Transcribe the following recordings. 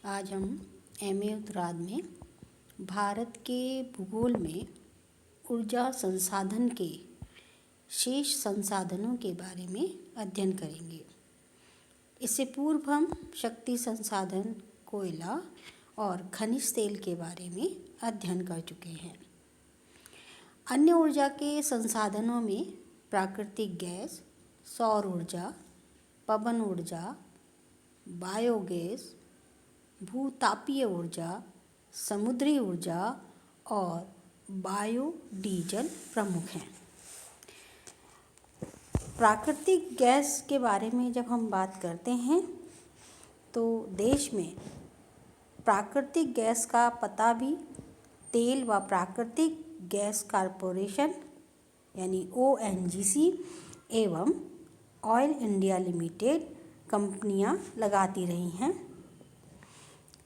आज हम एमए उत्तरार्ध में भारत के भूगोल में ऊर्जा संसाधन के शेष संसाधनों के बारे में अध्ययन करेंगे। इससे पूर्व हम शक्ति संसाधन, कोयला और खनिज तेल के बारे में अध्ययन कर चुके हैं। अन्य ऊर्जा के संसाधनों में प्राकृतिक गैस, सौर ऊर्जा, पवन ऊर्जा, बायोगैस, भूतापीय ऊर्जा, समुद्री ऊर्जा और बायोडीजल प्रमुख हैं। प्राकृतिक गैस के बारे में जब हम बात करते हैं तो देश में प्राकृतिक गैस का पता भी तेल व प्राकृतिक गैस कॉरपोरेशन यानी ONGC एवं ऑयल इंडिया लिमिटेड कंपनियां लगाती रही हैं।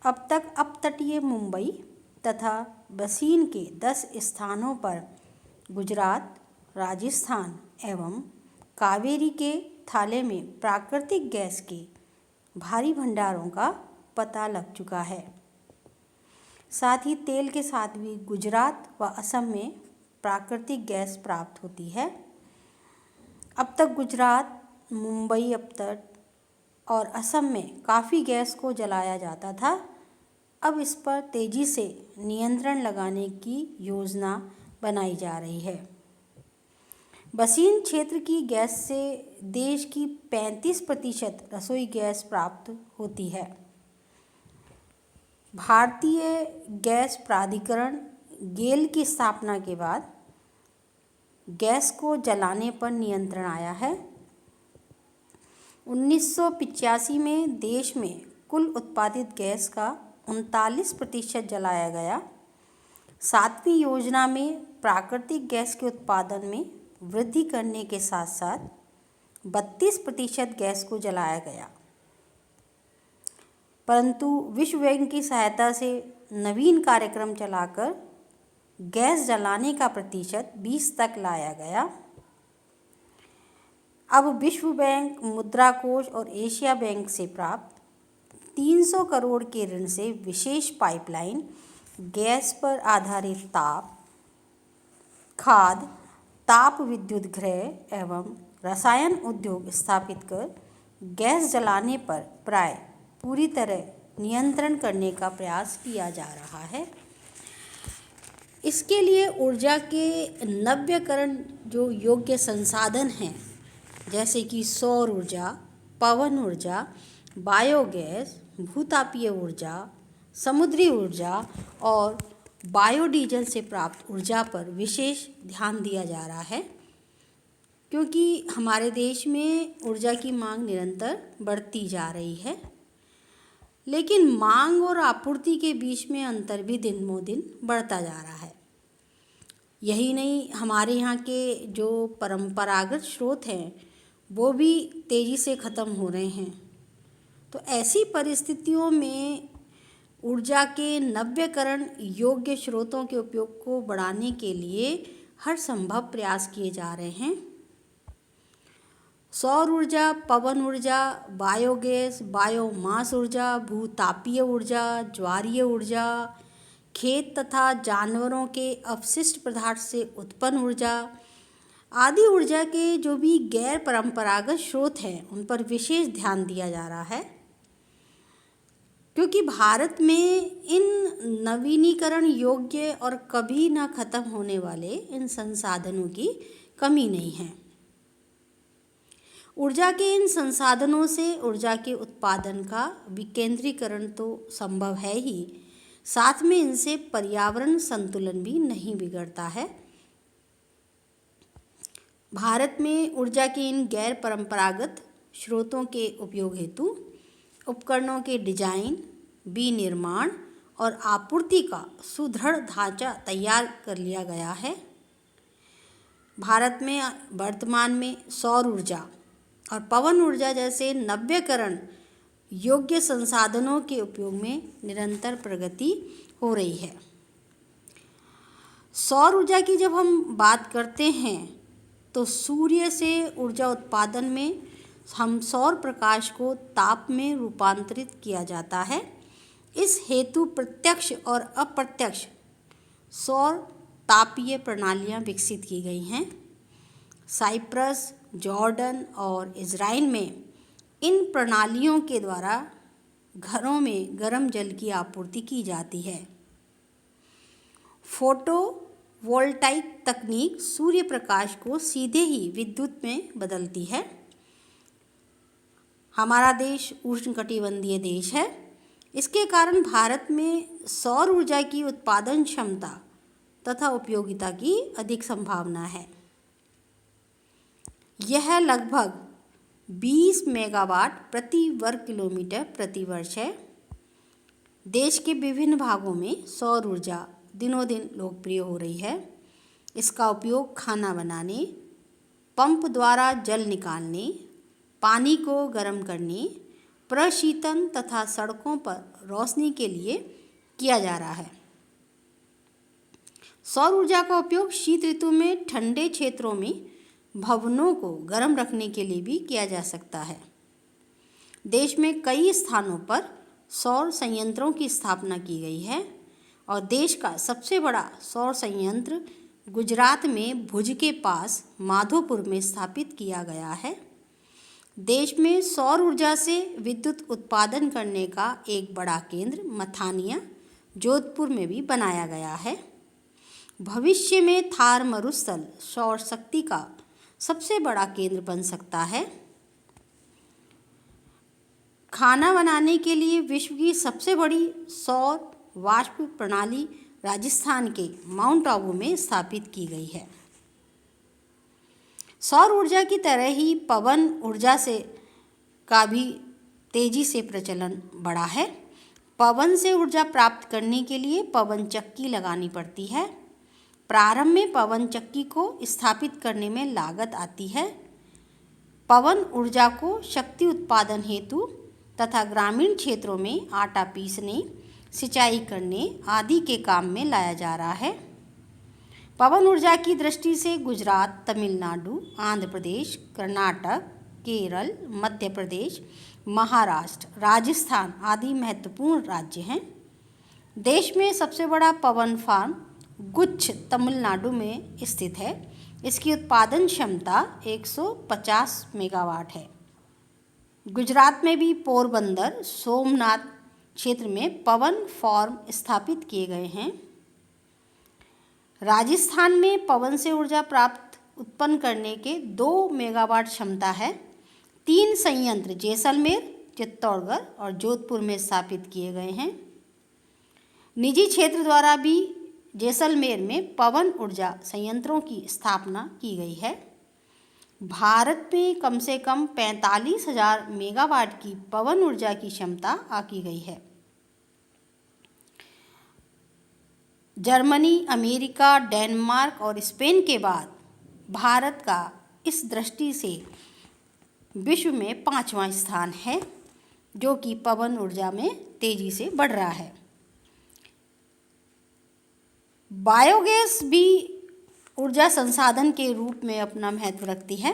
अब तक अपतटीय मुंबई तथा बसीन के 10 स्थानों पर गुजरात, राजस्थान एवं कावेरी के थाले में प्राकृतिक गैस के भारी भंडारों का पता लग चुका है। साथ ही तेल के साथ भी गुजरात व असम में प्राकृतिक गैस प्राप्त होती है। अब तक गुजरात, मुंबई अपतट और असम में काफ़ी गैस को जलाया जाता था। अब इस पर तेज़ी से नियंत्रण लगाने की योजना बनाई जा रही है। बसीन क्षेत्र की गैस से देश की 35% रसोई गैस प्राप्त होती है। भारतीय गैस प्राधिकरण गेल की स्थापना के बाद गैस को जलाने पर नियंत्रण आया है। 1985 में देश में कुल उत्पादित गैस का 39% जलाया गया। 7वीं योजना में प्राकृतिक गैस के उत्पादन में वृद्धि करने के साथ साथ 32% गैस को जलाया गया, परंतु विश्व बैंक की सहायता से नवीन कार्यक्रम चलाकर गैस जलाने का प्रतिशत 20 तक लाया गया। अब विश्व बैंक, मुद्रा कोष और एशिया बैंक से प्राप्त 300 करोड़ के ऋण से विशेष पाइपलाइन गैस पर आधारित ताप, खाद्य, ताप विद्युत गृह एवं रसायन उद्योग स्थापित कर गैस जलाने पर प्राय पूरी तरह नियंत्रण करने का प्रयास किया जा रहा है। इसके लिए ऊर्जा के नवीकरण जो योग्य संसाधन हैं, जैसे कि सौर ऊर्जा, पवन ऊर्जा, बायोगैस, भूतापीय ऊर्जा, समुद्री ऊर्जा और बायोडीजल से प्राप्त ऊर्जा पर विशेष ध्यान दिया जा रहा है, क्योंकि हमारे देश में ऊर्जा की मांग निरंतर बढ़ती जा रही है। लेकिन मांग और आपूर्ति के बीच में अंतर भी दिन-ब-दिन बढ़ता जा रहा है। यही नहीं, हमारे यहाँ के जो परंपरागत स्रोत हैं वो भी तेज़ी से ख़त्म हो रहे हैं। तो ऐसी परिस्थितियों में ऊर्जा के नवीकरण योग्य स्रोतों के उपयोग को बढ़ाने के लिए हर संभव प्रयास किए जा रहे हैं। सौर ऊर्जा, पवन ऊर्जा, बायोगैस, बायोमास ऊर्जा, भूतापीय ऊर्जा, ज्वारीय ऊर्जा, खेत तथा जानवरों के अपशिष्ट पदार्थ से उत्पन्न ऊर्जा आदि ऊर्जा के जो भी गैर परंपरागत स्रोत हैं उन पर विशेष ध्यान दिया जा रहा है, क्योंकि भारत में इन नवीनीकरण योग्य और कभी ना खत्म होने वाले इन संसाधनों की कमी नहीं है। ऊर्जा के इन संसाधनों से ऊर्जा के उत्पादन का विकेंद्रीकरण तो संभव है ही, साथ में इनसे पर्यावरण संतुलन भी नहीं बिगड़ता है। भारत में ऊर्जा के इन गैर परंपरागत स्रोतों के उपयोग हेतु उपकरणों के डिजाइन, विनिर्माण और आपूर्ति का सुदृढ़ ढांचा तैयार कर लिया गया है। भारत में वर्तमान में सौर ऊर्जा और पवन ऊर्जा जैसे नवीकरण योग्य संसाधनों के उपयोग में निरंतर प्रगति हो रही है। सौर ऊर्जा की जब हम बात करते हैं तो सूर्य से ऊर्जा उत्पादन में हम सौर प्रकाश को ताप में रूपांतरित किया जाता है इस हेतु प्रत्यक्ष और अप्रत्यक्ष सौर तापीय प्रणालियां विकसित की गई हैं। साइप्रस, जॉर्डन और इज़राइल में इन प्रणालियों के द्वारा घरों में गर्म जल की आपूर्ति की जाती है। फोटोवोल्टाइक तकनीक सूर्य प्रकाश को सीधे ही विद्युत में बदलती है। हमारा देश उष्णकटिबंधीय देश है। इसके कारण भारत में सौर ऊर्जा की उत्पादन क्षमता तथा उपयोगिता की अधिक संभावना है। यह लगभग 20 मेगावाट प्रति वर्ग किलोमीटर प्रति वर्ष है। देश के विभिन्न भागों में सौर ऊर्जा दिनों दिन लोकप्रिय हो रही है। इसका उपयोग खाना बनाने, पंप द्वारा जल निकालने, पानी को गर्म करने, प्रशीतन तथा सड़कों पर रोशनी के लिए किया जा रहा है। सौर ऊर्जा का उपयोग शीत ऋतु में ठंडे क्षेत्रों में भवनों को गर्म रखने के लिए भी किया जा सकता है। देश में कई स्थानों पर सौर संयंत्रों की स्थापना की गई है और देश का सबसे बड़ा सौर संयंत्र गुजरात में भुज के पास माधोपुर में स्थापित किया गया है। देश में सौर ऊर्जा से विद्युत उत्पादन करने का एक बड़ा केंद्र मथानिया, जोधपुर में भी बनाया गया है। भविष्य में थार मरुस्थल सौर शक्ति का सबसे बड़ा केंद्र बन सकता है। खाना बनाने के लिए विश्व की सबसे बड़ी सौर वाष्प प्रणाली राजस्थान के माउंट आबू में स्थापित की गई है। सौर ऊर्जा की तरह ही पवन ऊर्जा से का भी तेजी से प्रचलन बढ़ा है। पवन से ऊर्जा प्राप्त करने के लिए पवन चक्की लगानी पड़ती है। प्रारंभ में पवन चक्की को स्थापित करने में लागत आती है। पवन ऊर्जा को शक्ति उत्पादन हेतु तथा ग्रामीण क्षेत्रों में आटा पीसने, सिंचाई करने आदि के काम में लाया जा रहा है। पवन ऊर्जा की दृष्टि से गुजरात, तमिलनाडु, आंध्र प्रदेश, कर्नाटक, केरल, मध्य प्रदेश, महाराष्ट्र, राजस्थान आदि महत्वपूर्ण राज्य हैं। देश में सबसे बड़ा पवन फार्म गुच्छ तमिलनाडु में स्थित है। इसकी उत्पादन क्षमता 150 मेगावाट है। गुजरात में भी पोरबंदर, सोमनाथ क्षेत्र में पवन फार्म स्थापित किए गए हैं। राजस्थान में पवन से ऊर्जा प्राप्त उत्पन्न करने के 2 मेगावाट क्षमता है। 3 संयंत्र जैसलमेर, चित्तौड़गढ़ और जोधपुर में स्थापित किए गए हैं। निजी क्षेत्र द्वारा भी जैसलमेर में पवन ऊर्जा संयंत्रों की स्थापना की गई है। भारत में कम से कम 45,000 मेगावाट की पवन ऊर्जा की क्षमता आकी गई है। जर्मनी, अमेरिका, डेनमार्क और स्पेन के बाद भारत का इस दृष्टि से विश्व में 5वां स्थान है, जो कि पवन ऊर्जा में तेजी से बढ़ रहा है। बायोगैस भी ऊर्जा संसाधन के रूप में अपना महत्व रखती है।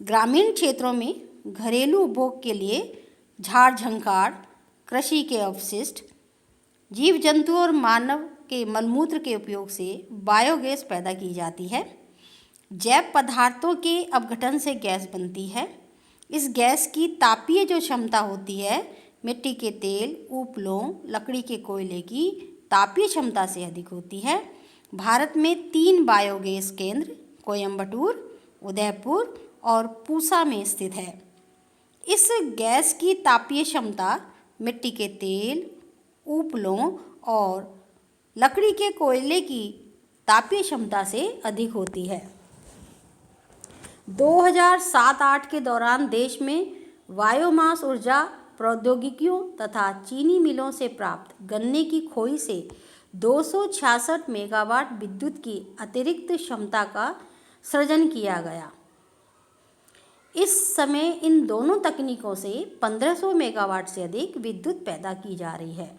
ग्रामीण क्षेत्रों में घरेलू उपभोग के लिए झाड़ झंखाड़, कृषि के अवशिष्ट, जीव जंतु और मानव के मलमूत्र के उपयोग से बायोगैस पैदा की जाती है। जैव पदार्थों के अपघटन से गैस बनती है। इस गैस की तापीय जो क्षमता होती है मिट्टी के तेल, उपलों, लकड़ी के कोयले की तापीय क्षमता से अधिक होती है। भारत में 3 बायोगैस केंद्र कोयम्बटूर, उदयपुर और पूसा में स्थित है। इस गैस की तापीय क्षमता मिट्टी के तेल, उपलों और लकड़ी के कोयले की तापीय क्षमता से अधिक होती है। 2007-8 के दौरान देश में बायोमास ऊर्जा प्रौद्योगिकियों तथा चीनी मिलों से प्राप्त गन्ने की खोई से 266 मेगावाट विद्युत की अतिरिक्त क्षमता का सृजन किया गया। इस समय इन दोनों तकनीकों से 1500 मेगावाट से अधिक विद्युत पैदा की जा रही है।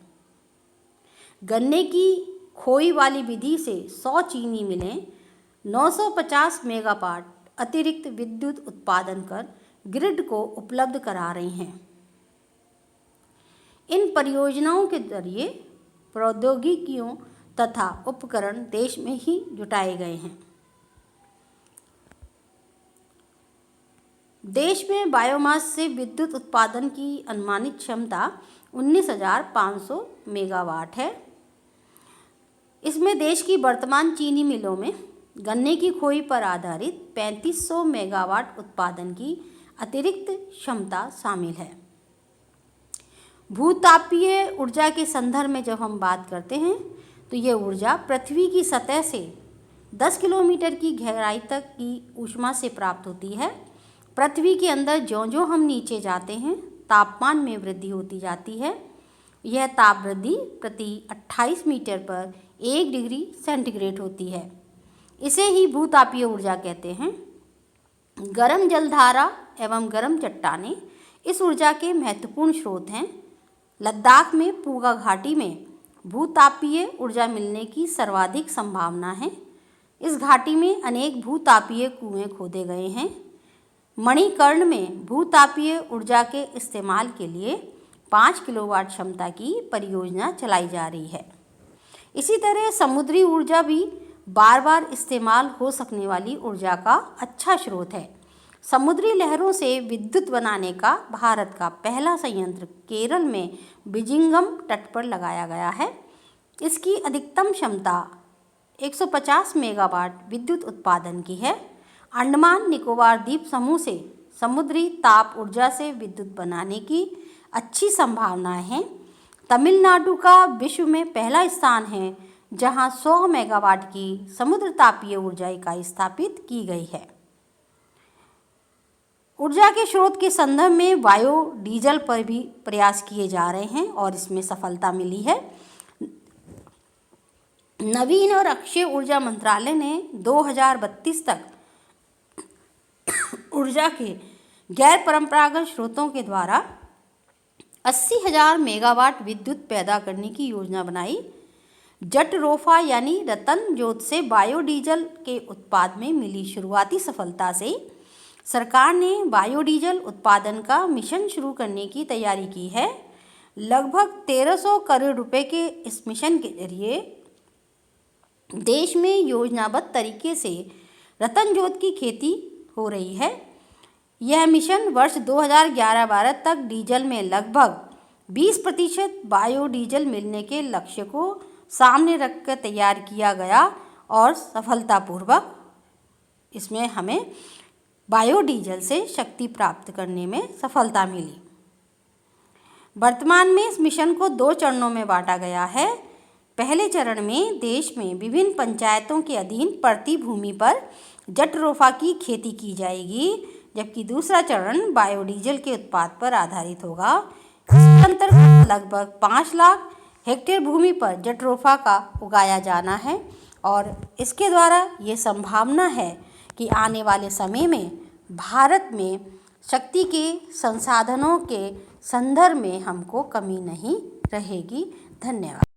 गन्ने की खोई वाली विधि से 100 चीनी मिलें 950 मेगावाट अतिरिक्त विद्युत उत्पादन कर ग्रिड को उपलब्ध करा रही हैं। इन परियोजनाओं के जरिए प्रौद्योगिकियों तथा उपकरण देश में ही जुटाए गए हैं। देश में बायोमास से विद्युत उत्पादन की अनुमानित क्षमता 19,500 मेगावाट है। इसमें देश की वर्तमान चीनी मिलों में गन्ने की खोई पर आधारित 3500 मेगावाट उत्पादन की अतिरिक्त क्षमता शामिल है। भूतापीय ऊर्जा के संदर्भ में जब हम बात करते हैं तो ये ऊर्जा पृथ्वी की सतह से 10 किलोमीटर की गहराई तक की ऊष्मा से प्राप्त होती है। पृथ्वी के अंदर ज्यों-ज्यों हम नीचे जाते हैं तापमान में वृद्धि होती जाती है। यह ताप वृद्धि प्रति 28 मीटर पर 1 डिग्री सेंटीग्रेड होती है। इसे ही भूतापीय ऊर्जा कहते हैं। गर्म जलधारा एवं गर्म चट्टानें इस ऊर्जा के महत्वपूर्ण स्रोत हैं। लद्दाख में पूगा घाटी में भूतापीय ऊर्जा मिलने की सर्वाधिक संभावना है। इस घाटी में अनेक भूतापीय कुएं खोदे गए हैं। मणिकर्ण में भूतापीय ऊर्जा के इस्तेमाल के लिए 5 किलोवाट क्षमता की परियोजना चलाई जा रही है। इसी तरह समुद्री ऊर्जा भी बार बार इस्तेमाल हो सकने वाली ऊर्जा का अच्छा स्रोत है। समुद्री लहरों से विद्युत बनाने का भारत का पहला संयंत्र केरल में बिजिंगम तट पर लगाया गया है। इसकी अधिकतम क्षमता 150 मेगावाट विद्युत उत्पादन की है। अंडमान निकोबार द्वीप समूह से समुद्री ताप ऊर्जा से विद्युत बनाने की अच्छी संभावनाएं हैं। तमिलनाडु का विश्व में पहला स्थान है जहां 100 मेगावाट की समुद्र तापीय ऊर्जा इकाई स्थापित की गई है। ऊर्जा के स्रोत के संदर्भ में बायोडीजल पर भी प्रयास किए जा रहे हैं और इसमें सफलता मिली है। नवीन और अक्षय ऊर्जा मंत्रालय ने 2032 तक ऊर्जा के गैर परंपरागत स्रोतों के द्वारा 80,000 मेगावाट विद्युत पैदा करने की योजना बनाई। जटरोफा यानी रतन जोत से बायोडीजल के उत्पाद में मिली शुरुआती सफलता से सरकार ने बायोडीजल उत्पादन का मिशन शुरू करने की तैयारी की है। लगभग 1300 करोड़ रुपए के इस मिशन के जरिए देश में योजनाबद्ध तरीके से रतन जोत की खेती हो रही है। यह मिशन वर्ष 2011-12 तक डीजल में लगभग 20% बायोडीजल मिलने के लक्ष्य को सामने रखकर तैयार किया गया और सफलतापूर्वक इसमें हमें बायोडीजल से शक्ति प्राप्त करने में सफलता मिली। वर्तमान में इस मिशन को 2 चरणों में बांटा गया है। पहले चरण में देश में विभिन्न पंचायतों के अधीन पड़ती भूमि पर जटरोफा की खेती की जाएगी, जबकि दूसरा चरण बायोडीजल के उत्पाद पर आधारित होगा। इसके अंतर्गत लगभग 5 लाख हेक्टेयर भूमि पर जटरोफा का उगाया जाना है और इसके द्वारा ये संभावना है कि आने वाले समय में भारत में शक्ति के संसाधनों के संदर्भ में हमको कमी नहीं रहेगी। धन्यवाद।